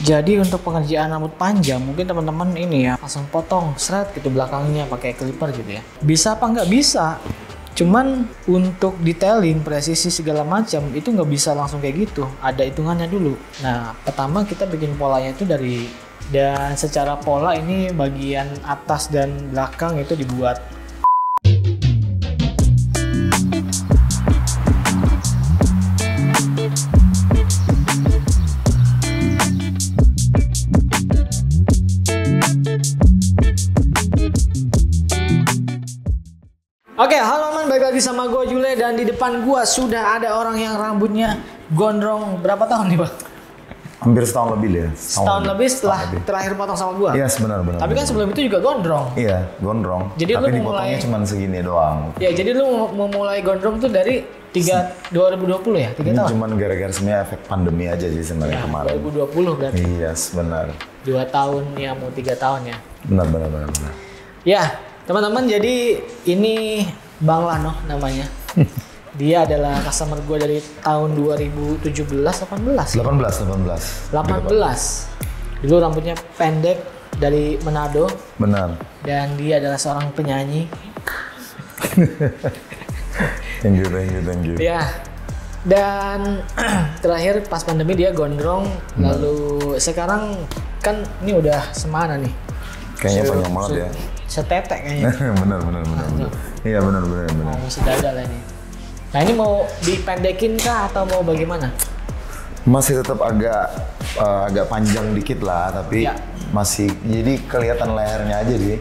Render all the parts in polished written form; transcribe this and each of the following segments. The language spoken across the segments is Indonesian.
Jadi untuk pengerjaan rambut panjang mungkin teman-teman ini ya langsung potong seret gitu belakangnya pakai clipper gitu ya. Bisa apa nggak bisa? Cuman untuk detailing, presisi segala macam itu nggak bisa langsung kayak gitu. Ada hitungannya dulu. Nah, pertama kita bikin polanya itu dan secara pola ini bagian atas dan belakang itu dibuat. Oke, halo man, balik lagi sama gue Jule dan di depan gue sudah ada orang yang rambutnya gondrong. Berapa tahun nih, Bang? Hampir setahun lebih ya. Setahun lebih setelah terakhir potong sama gue? Iya, benar. Tapi kan sebelum itu juga gondrong? Iya, gondrong. Jadi tapi lu dipotongnya cuma segini doang. Ya, jadi lu mau mulai gondrong tuh dari 2020 ya? 3 ini tahun? cuma gara-gara sebenarnya efek pandemi aja sih sebenarnya kemarin. 2020 berarti? Iya, benar. 2 tahun ya, mau 3 tahun ya? Benar. Ya, teman-teman, jadi ini Bang Lano namanya. Dia adalah customer gue dari tahun 2017-18. 18. Dulu rambutnya pendek dari Manado. Benar. Dan dia adalah seorang penyanyi. Thank you. Ya. Dan terakhir pas pandemi dia gondrong. Lalu sekarang kan ini udah semana nih. Kayaknya panjang banget ya. Setetek kayaknya. benar. Iya benar. Mau sedada lah ini. Nah ini mau dipendekin kah atau mau bagaimana? Masih tetap agak panjang dikit lah, tapi ya. Masih jadi kelihatan lehernya aja sih.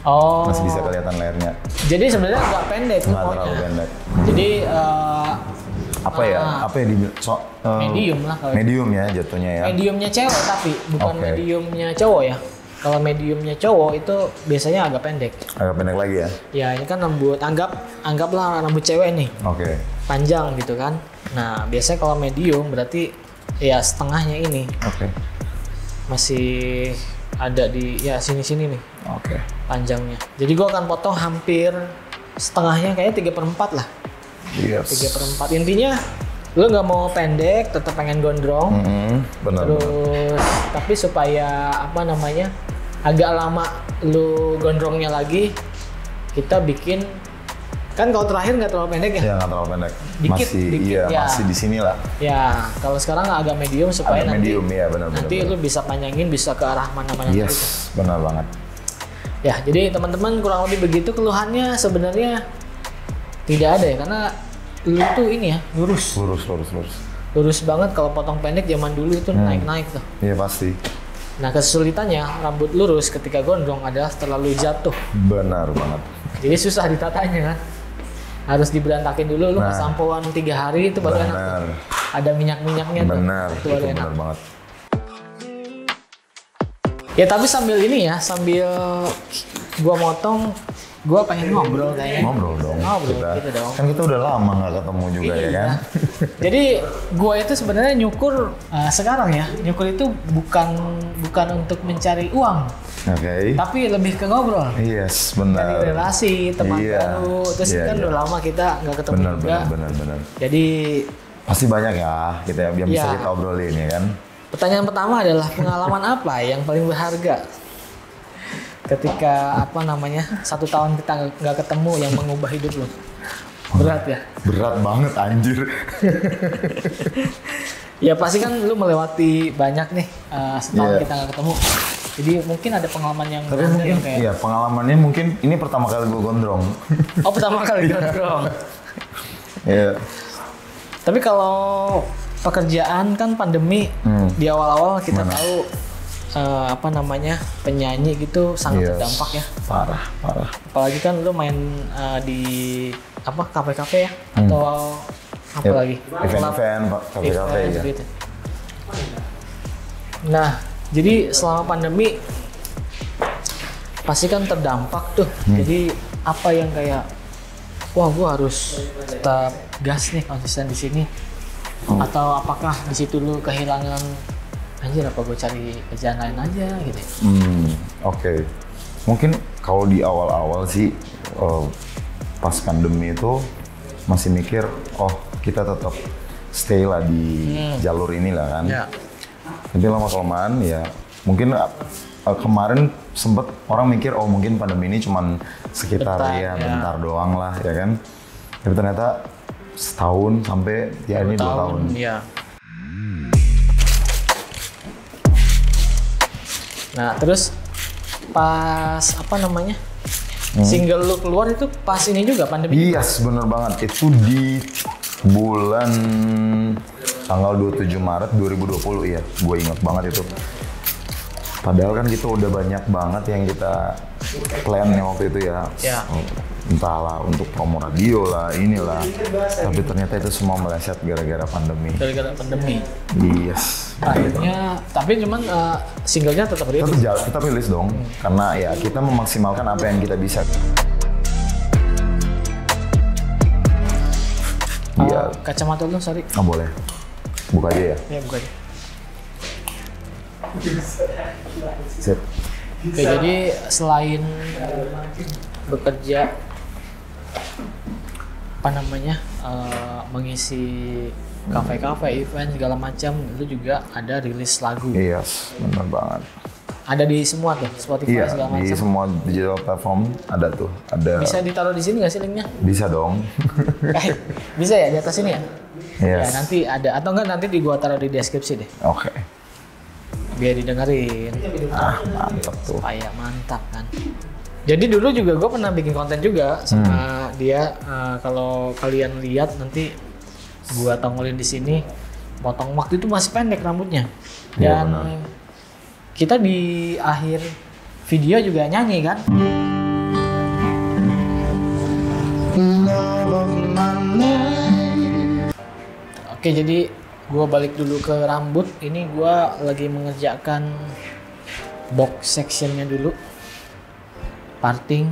Oh. Masih bisa kelihatan lehernya. Jadi sebenarnya nggak pendek. Nggak terlalu pendek. Jadi apa ya di medium lah kalau medium ya jatuhnya ya. Mediumnya cewek tapi bukan mediumnya cowok ya. Kalau mediumnya cowok itu biasanya agak pendek. Agak pendek lagi ya? Ya ini kan rambut, anggaplah rambut cewek nih. Oke. Panjang gitu kan. Nah biasanya kalau medium berarti ya setengahnya ini. Oke. Masih ada di ya sini-sini nih. Oke. Panjangnya. Jadi gua akan potong hampir setengahnya, kayaknya 3/4 lah. Yes. 3/4. Intinya lu nggak mau pendek, tetap pengen gondrong. Benar. Terus tapi supaya agak lama lu gondrongnya lagi, kita bikin kan kalau terakhir nggak terlalu pendek ya? Iya nggak terlalu pendek. Dikit, Masih di sini lah. Ya kalau sekarang agak medium supaya agak medium, ya, benar. Lu bisa panjangin, bisa ke arah mana-mana. Yes, gitu. benar banget. Ya jadi teman-teman kurang lebih begitu keluhannya sebenarnya tidak ada ya karena lu tuh ini ya lurus. Lurus banget. Kalau potong pendek zaman dulu itu naik-naik tuh. Iya pasti. Nah kesulitannya rambut lurus ketika gondrong adalah terlalu jatuh. Benar banget. Jadi susah ditatanya kan. Harus diberantakin dulu, lu sampoan 3 hari itu baru enak. Ada minyak-minyaknya tuh. Benar, itu baru enak. benar banget. Ya tapi sambil ini ya, sambil gua motong, gua pengen ngobrol kayaknya. Ngobrol dong. Gitu dong. Kan kita udah lama nggak ketemu juga ya kan. Jadi gua itu sebenarnya nyukur sekarang ya. Nyukur itu bukan untuk mencari uang. Oke. Tapi lebih ke ngobrol. Yes, benar. Cari relasi, teman baru. Terus kan udah lama kita nggak ketemu juga. Benar. Jadi pasti banyak ya kita yang bisa kita obrolin ya kan. Pertanyaan pertama adalah pengalaman apa yang paling berharga ketika 1 tahun kita nggak ketemu yang mengubah hidup lo? Berat ya? Berat banget anjir. Ya pasti kan lu melewati banyak nih setahun kita nggak ketemu. Jadi mungkin ada pengalaman yang kayak. Iya, pengalamannya mungkin ini pertama kali gue gondrong. Oh, pertama kali gondrong. Iya. Tapi kalau pekerjaan kan pandemi di awal-awal kita tahu penyanyi gitu sangat terdampak ya. Parah. Apalagi kan lu main di kafe-kafe ya atau apa lagi? Event kafe-kafe ya. Gitu. Nah, jadi selama pandemi pasti kan terdampak tuh. Jadi apa yang kayak wah gua harus tetap gas nih konsisten di sini. Atau apakah di situ lu kehilangan anjir apa gue cari kerjaan lain aja gitu. Oke. Mungkin kalau di awal-awal sih pas pandemi itu masih mikir kita tetap stay lah di jalur inilah kan. Tapi lama-kelamaan ya mungkin kemarin sempet orang mikir oh mungkin pandemi ini cuman sekitar bentar doang lah ya kan. Tapi ternyata setahun sampai ya ini 2 tahun. Ya. Nah terus pas apa namanya single lu keluar itu pas ini juga pandemi? Yes, bener banget. Itu di bulan tanggal 27 Maret 2020 ya. Gue ingat banget itu. Padahal kan kita udah banyak banget yang kita plan waktu itu ya. Entahlah untuk promo radio lah, inilah. Tapi ternyata itu semua meleset gara-gara pandemi. Gara-gara pandemi. Yes. Akhirnya, tapi cuman singlenya tetap rilis. Tetap rilis dong, karena ya kita memaksimalkan apa yang kita bisa. Iya. Kacamata lu, sorry. Oh, boleh. Buka aja ya? Iya, buka aja. Sip. Oke, jadi selain bekerja apa namanya mengisi kafe-kafe, event segala macam, itu juga ada rilis lagu. Iya, benar banget. Ada di semua tuh, Spotify segala macam. Di semua digital platform ada tuh. Ada. Bisa ditaruh di sini nggak sih linknya? Bisa dong. Bisa ya di atas ini ya? Yes. Ya nanti ada atau enggak nanti gua taruh di deskripsi deh. Oke. Biar didengerin. Mantap tuh. Supaya mantap kan. Jadi dulu juga gue pernah bikin konten juga sama dia. Kalau kalian lihat nanti gue tongolin di sini. Potong waktu itu masih pendek rambutnya. Dan kita di akhir video juga nyanyi kan. Oke, jadi gue balik dulu ke rambut. Ini gue lagi mengerjakan box sectionnya dulu. Parting.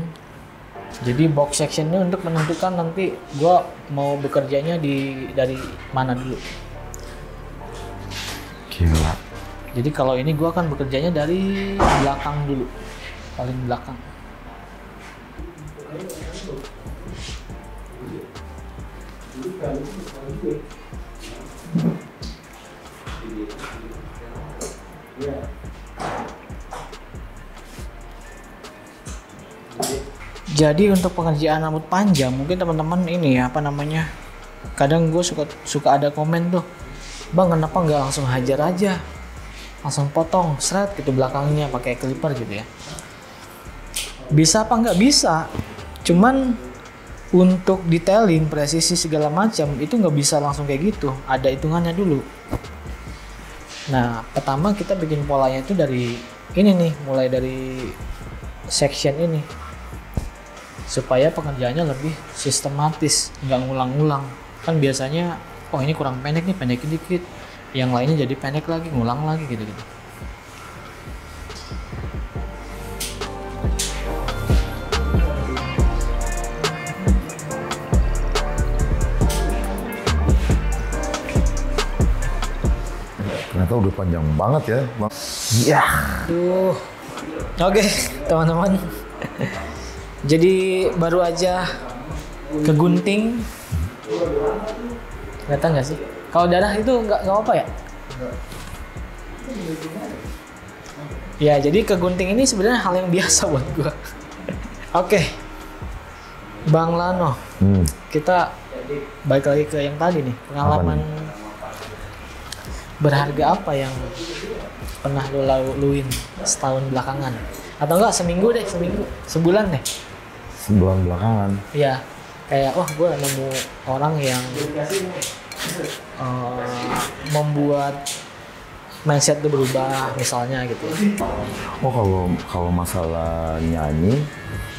Jadi box section ini untuk menentukan nanti gue mau bekerjanya dari mana dulu. Gila. Jadi kalau ini gue akan bekerjanya dari belakang dulu, paling belakang. Jadi untuk pengerjaan rambut panjang mungkin teman-teman ini ya apa namanya, kadang gue suka ada komen tuh, bang kenapa nggak langsung hajar aja, langsung potong seret gitu belakangnya pakai clipper gitu ya. Bisa apa nggak bisa, cuman untuk detailing presisi segala macam itu nggak bisa langsung kayak gitu, ada hitungannya dulu. Nah pertama kita bikin polanya itu dari ini nih, mulai dari section ini supaya pengerjaannya lebih sistematis, nggak ngulang-ngulang. Kan biasanya oh ini kurang pendek nih, pendekin dikit, yang lainnya jadi pendek lagi, ngulang lagi gitu-gitu. Ternyata udah panjang banget ya, Bang. Iya. Oke, teman-teman. Jadi baru aja kegunting. Kelihatan nggak sih? Kalau darah itu nggak apa ya? Ya, jadi kegunting ini sebenarnya hal yang biasa buat gua. Oke, Bang Lano, kita balik lagi ke yang tadi nih, pengalaman berharga apa yang pernah lo laluin setahun belakangan? Atau enggak seminggu deh, sebulan deh. Sebulan belakangan. Iya, kayak wah gue nemu orang yang membuat mindset tuh berubah misalnya gitu. Oh kalau masalah nyanyi,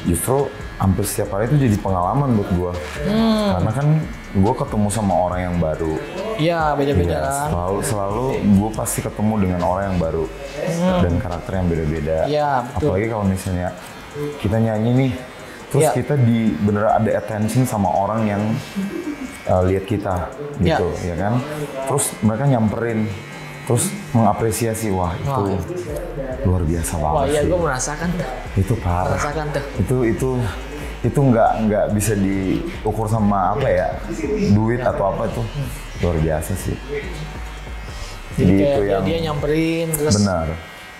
justru hampir setiap hari itu jadi pengalaman buat gue. Karena kan gue ketemu sama orang yang baru. Iya, beda-beda Ya, kan. selalu gue pasti ketemu dengan orang yang baru dan karakter yang beda-beda. Iya, betul. Apalagi kalau misalnya kita nyanyi nih, terus kita bener ada attention sama orang yang lihat kita gitu, ya kan? Terus mereka nyamperin, terus mengapresiasi, wah itu luar biasa banget. Wah iya, sih. gue merasakan tuh. Itu parah. Merasakan tuh. Itu nggak bisa diukur sama apa ya, duit atau apa itu luar biasa sih. Jadi Gitu kayak yang- dia nyamperin terus Benar.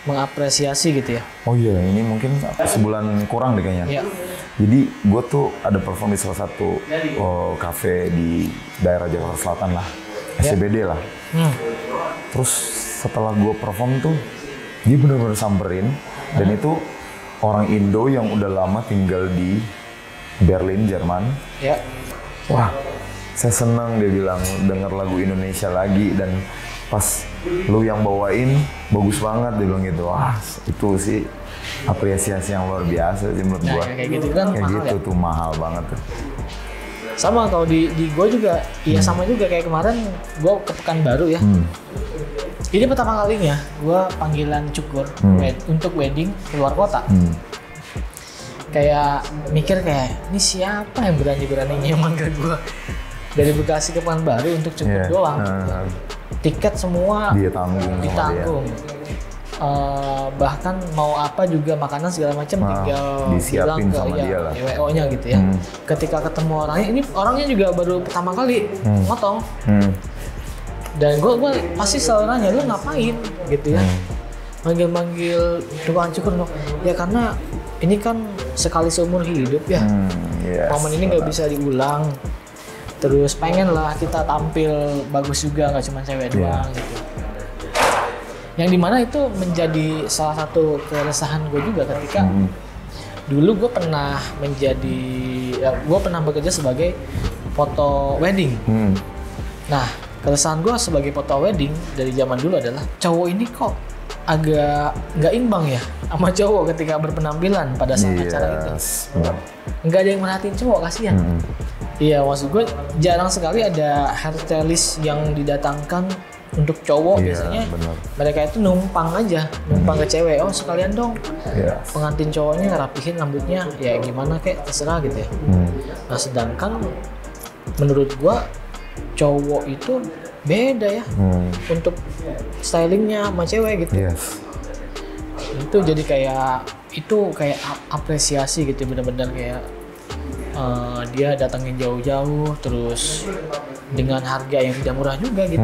mengapresiasi gitu ya. Oh iya, ini mungkin sebulan kurang deh kayaknya. Iya. Jadi gue tuh ada perform di salah satu cafe di daerah Jakarta Selatan lah, SCBD lah. Terus setelah gue perform tuh, dia benar-benar samperin. Dan itu orang Indo yang udah lama tinggal di Berlin, Jerman. Ya. Wah, saya senang dia bilang denger lagu Indonesia lagi dan pas lu yang bawain bagus banget dia bilang gitu. Wah, itu sih apresiasi yang luar biasa sih menurut Nah, gua. kayak gitu kan Kayak mahal gitu ya. tuh mahal banget tuh. Sama kalau di gue juga, iya sama juga kayak kemarin gue ke Pekanbaru ya. Ini pertama kalinya gue panggilan cukur untuk wedding keluar kota. Kayak mikir kayak ini siapa yang berani-beraninya manggil gue dari Bekasi ke Pekanbaru untuk cukur Iya. doang. Tiket semua Dia tanggung sama ditanggung. Bahkan mau apa juga makanan segala macam tinggal disiapin bilang ke sama dia lah. WO-nya gitu ya. Ketika ketemu orangnya, ini orangnya juga baru pertama kali motong. Dan gue pasti selalu nanya, lu ngapain gitu ya. Manggil-manggil tukang cukur, ya karena ini kan sekali seumur hidup ya. Yes, Momen ini nggak bisa diulang. Terus pengen lah kita tampil bagus juga, nggak cuma cewek doang gitu. Yang dimana itu menjadi salah satu keresahan gue juga ketika dulu gue pernah gue pernah bekerja sebagai foto wedding. Nah, keresahan gue sebagai foto wedding dari zaman dulu adalah cowok ini kok agak nggak imbang ya sama cowok ketika berpenampilan pada saat acara itu. Benar. Nggak ada yang merhatiin cowok, kasihan. Iya, maksud gue jarang sekali ada hairstylist yang didatangkan untuk cowok. Iya, Biasanya benar. mereka itu numpang aja, numpang ke cewek. Oh sekalian dong, Iya. pengantin cowoknya ngerapihin rambutnya, ya gimana kek terserah gitu ya. Nah sedangkan menurut gue cowok itu beda ya untuk stylingnya sama cewek gitu. Yes. Itu jadi kayak apresiasi gitu, bener-bener kayak dia datangin jauh-jauh terus dengan harga yang tidak murah juga gitu.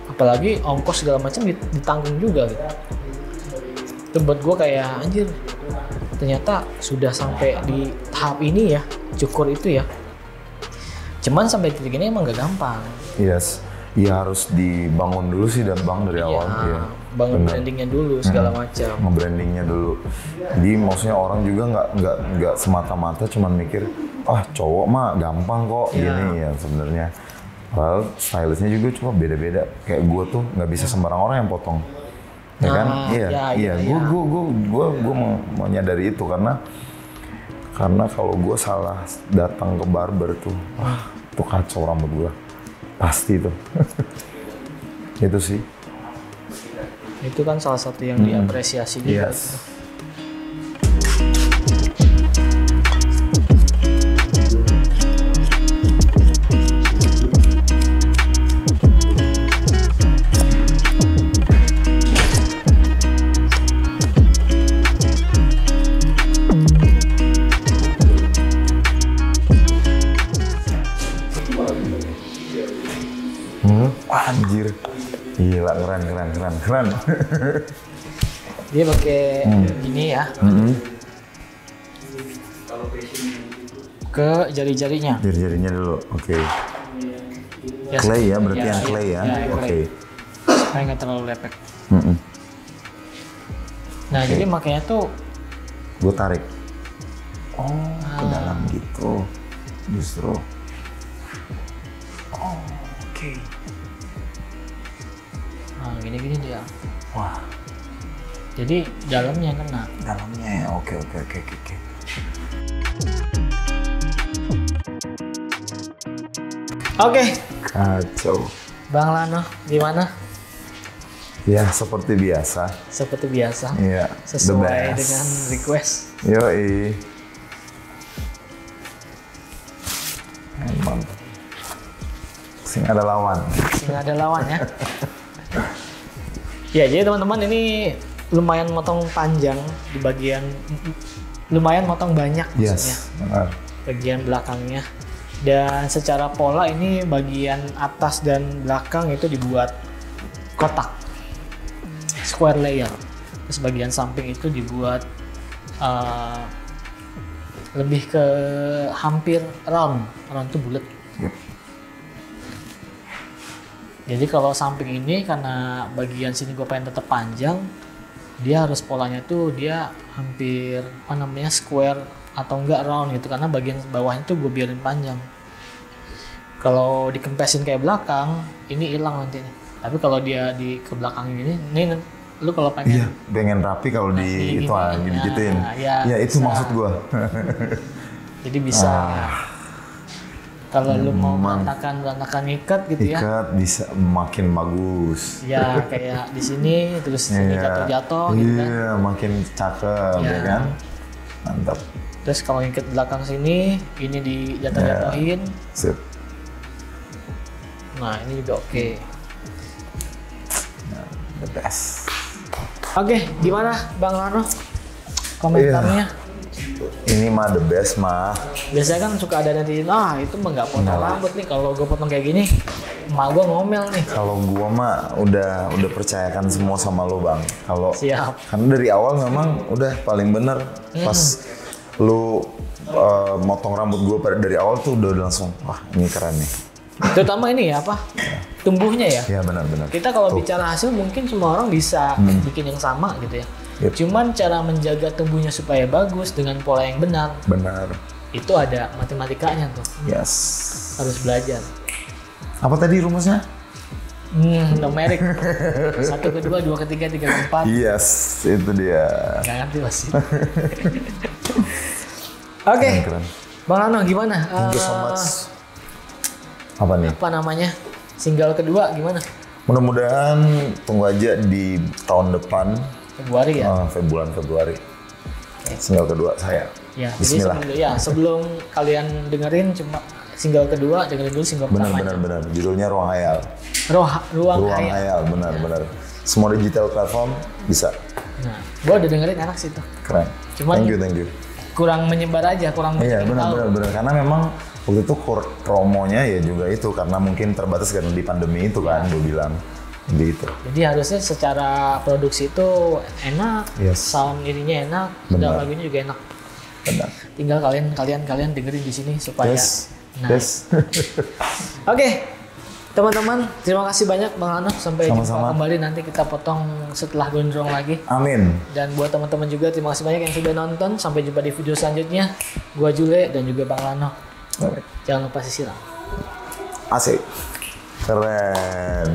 Apalagi ongkos segala macam ditanggung juga gitu. Itu buat gue kayak anjir, ternyata sudah sampai di tahap ini ya, cukur itu ya. Cuman sampai titik ini emang gak gampang. Yes. Ya harus dibangun dulu sih dan bang dari awal. Iya. Bangun Benar. brandingnya dulu segala macam. Nge-brandingnya dulu. Jadi maksudnya orang juga nggak semata-mata cuman mikir, cowok mah gampang kok gini ya sebenarnya. Padahal stylistnya juga cuma beda-beda. Kayak gue tuh nggak bisa sembarang orang yang potong. Ya kan? Iya. Gue mau menyadari itu karena kalau gue salah datang ke barber tuh, tuh kacau rambut gue. Pasti tuh. Itu sih. Itu kan salah satu yang diapresiasi juga. Yes. Anjir. Gila, keren. Dia pakai gini ya. Ke jari-jarinya. Jari-jarinya dulu, oke. Ya, Clay ya, berarti yang clay ya. Oke. clay. Supaya nggak terlalu lepek. Nah, jadi makanya tuh Gue tarik. Oh, ke dalam gitu. Justru. oke. Nah, gini-gini dia. Wah, Jadi dalamnya kena. dalamnya ya. Oke. Oke, Kacau. Bang Lano, gimana? Ya, seperti biasa. Seperti biasa. Iya, the Sesuai best. dengan request. Yoi. Emang. Sing ada lawan. Nggak ada lawan ya. Ya, jadi teman-teman ini lumayan motong panjang di bagian, lumayan motong banyak maksudnya. Yes, benar. Bagian belakangnya. Dan secara pola ini bagian atas dan belakang itu dibuat kotak, square layer. Terus bagian samping itu dibuat lebih ke hampir round tuh bulat. Yep. Jadi kalau samping ini karena bagian sini gue pengen tetap panjang, dia harus polanya tuh dia hampir square atau enggak round gitu, karena bagian bawahnya tuh gue biarin panjang. Kalau dikempesin kayak belakang, ini hilang nanti nih. Tapi kalau dia di ke belakang ini lu kalau pengen pengen rapi kalau di itu gituin. Ya itu maksud gue. Jadi bisa. Kalau lu mau berantakan ikat gitu ya. Ikat bisa makin bagus. Ya kayak di sini terus sini jatuh-jatuh gitu kan. Iya, makin cakep ya kan. Mantap. Terus kalau ikat belakang sini, ini dijatuh-jatuhin. Sip. Nah, ini juga oke. The best. Oke, gimana Bang Rano? Komentarnya? Ini mah the best mah. Biasanya kan suka ada netizen, itu mah nggak potong rambut nih, kalau gue potong kayak gini, emak gue ngomel nih. Kalau gue mah udah percayakan semua sama lo Bang. Kalau siap. Karena dari awal memang udah paling bener. Pas lu motong rambut gue dari awal tuh udah langsung, wah ini keren nih. Terutama ini ya tumbuhnya ya. Iya benar-benar. Kita kalau bicara hasil mungkin semua orang bisa bikin yang sama gitu ya. Yep. Cuman cara menjaga tumbuhnya supaya bagus dengan pola yang benar. Benar. Itu ada matematikanya tuh. Yes. Harus belajar. Apa tadi rumusnya? Numerik. 1 ke 2, 2 ke 3, 3 ke 4. Yes, itu dia. Nggak ngerti pasti. Oke. Bang Rano gimana? Thank you so much. Apa nih? Apa namanya? Single kedua gimana? Mudah-mudahan tunggu aja di tahun depan. Februari ya? Februari. Single kedua saya. Ya, Bismillah. Jadi sebelum kalian dengerin cuma single kedua, dengerin dulu single pertama. Benar. Judulnya Ruang Hayal. Ruang Hayal. Benar. Semua digital platform bisa. Nah, gua udah dengerin enak sih tuh. Keren. Cuman Thank you. Kurang menyebar aja, kurang Iya, benar. Karena memang waktu itu promonya ya juga itu karena mungkin terbatas karena di pandemi itu kan, gue bilang gitu. Jadi harusnya secara produksi itu enak, sound ininya enak, dan lagunya juga enak. Benar. Tinggal kalian dengerin di sini supaya. Yes. Oke, teman-teman, terima kasih banyak Bang Rano. Sampai jumpa kembali, nanti kita potong setelah gondrong lagi. Amin. Dan buat teman-teman juga terima kasih banyak yang sudah nonton. Sampai jumpa di video selanjutnya. Gua Jule dan juga Bang Rano. Jangan lupa sisiran. Asik. Keren.